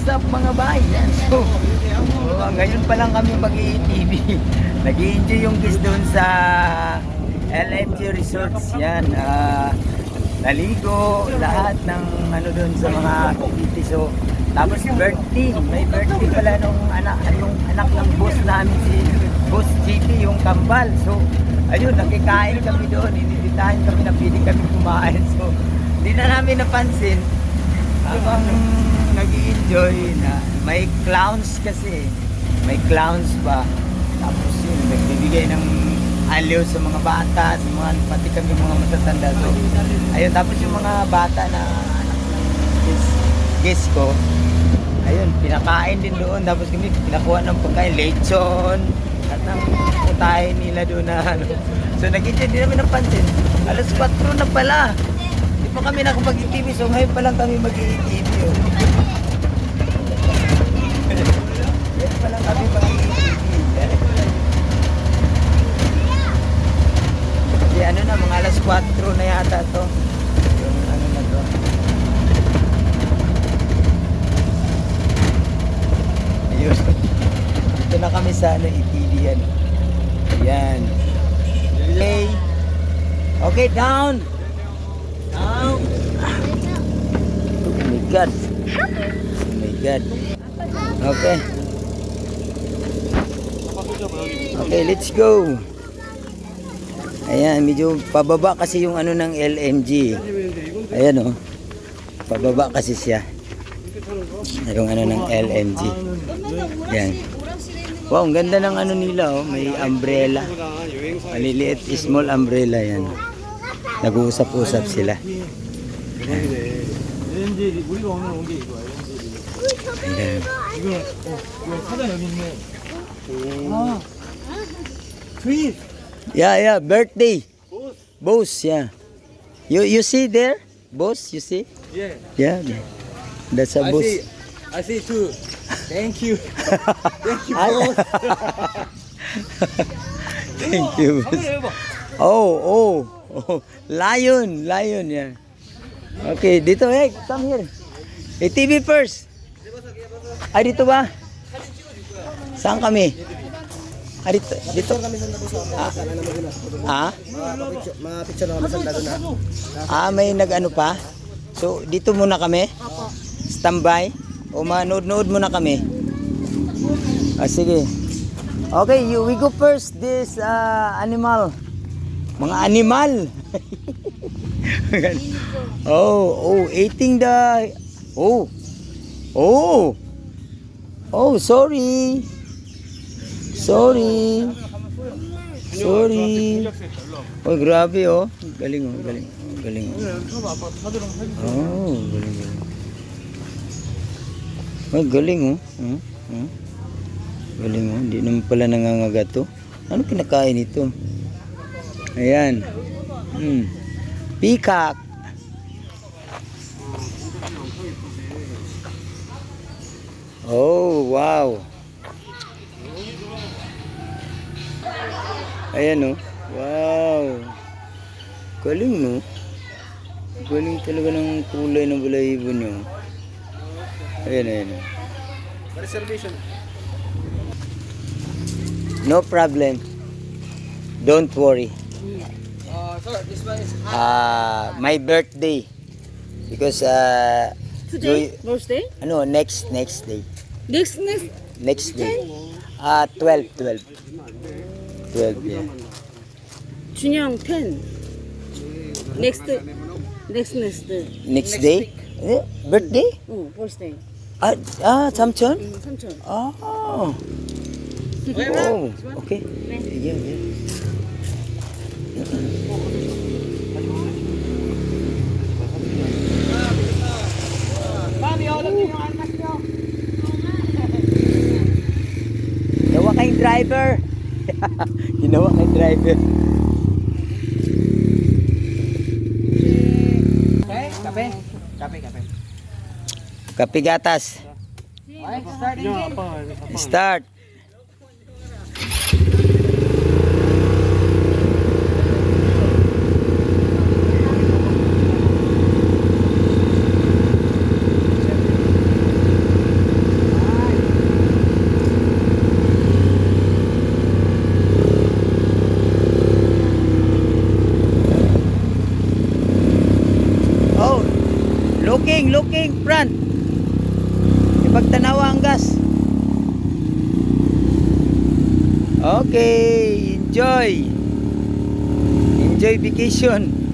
up mga bayan? So, ngayon pa lang kami mag-i-TV. Nag-i-enjoy yung guys doon sa LMG Resorts. Yan. Naligo, lahat ng ano doon sa mga activity. So, tapos birthday. May birthday pala nung anak ng boss namin, si Boss JP, yung kambal. So, ayun, nakikain kami doon. Inibitahan kami na pili kami kumain. So, hindi na namin napansin habang nag-i-enjoy na may clowns kasi. May clowns pa. Tapos yun, nagbibigay ng aliw sa mga bata, sa mga, pati kami mga matatanda. So, ayun, tapos yung mga bata na anak ng guest ko, ayun, pinakain din doon. Tapos kami pinakuha ng pagkain, lechon, at ang putahin nila doon na ano. So, nag-enjoy din namin napansin. Alas 4 na pala. Di pa kami nakapag-TV, so ngayon pa lang kami mag-i-TV. Oh. Ngayon pa lang kami mag-i-TV. Kasi ano na, mga alas 4 na yata to. Yung ano na to. Ayun. Dito na kami sa ano, i-TV yan. Ayan. Play. Okay, down. Down. Oh my God. Oh my God. Okay. Okay, let's go. Ayan, medyo pababa kasi yung ano ng LMG. Ayan oh. Pababa kasi siya. Yung ano ng LMG. Ayan. Wow, ang ganda ng ano nila oh. May umbrella. Maliliit, small umbrella yan. Nag-uusap-usap sila. Ayan. Yeah, birthday. Boss, yeah. You see there? Boss, you see? Yeah. Yeah. That's a boss. I see too. Thank you. Thank you, boss. Thank you, boss. Oh. Lion, yeah. Okay, dito, hey, come here. Hey, TV first. Ay, dito ba? Saan kami? Ah, dito. Mga picture na kami sa lalo na. May nag-ano pa? So, dito muna kami? Standby? O manood-nood muna kami? Sige. Okay, we go first. This animal. Mga animal. Eating the... Sorry. Oh, grabe oh. Galing. Galing. Ay, galing oh. Galing oh. Hindi naman pala nangangagat to. Ano kinakain ito? Ayan. Peacock. Oh, wow. Ayan oh. Wow. Galing no. Galing talaga ng kulay ng balahibo nyo. Ayan. Reservation. No problem. Don't worry. Sir, this one is My birthday. Because Today? Birthday? ano, next day. Next day. 12, yeah. 준영 10. Next day. Next day? Birthday? Birthday. 삼촌? 삼촌. Oh, okay. Yeah. Ginawa kayong driver. Ginawa kayong driver. Kape. Kape gatas. Start. looking front. Ipagtanawa ang gas. Okay, enjoy. Enjoy vacation.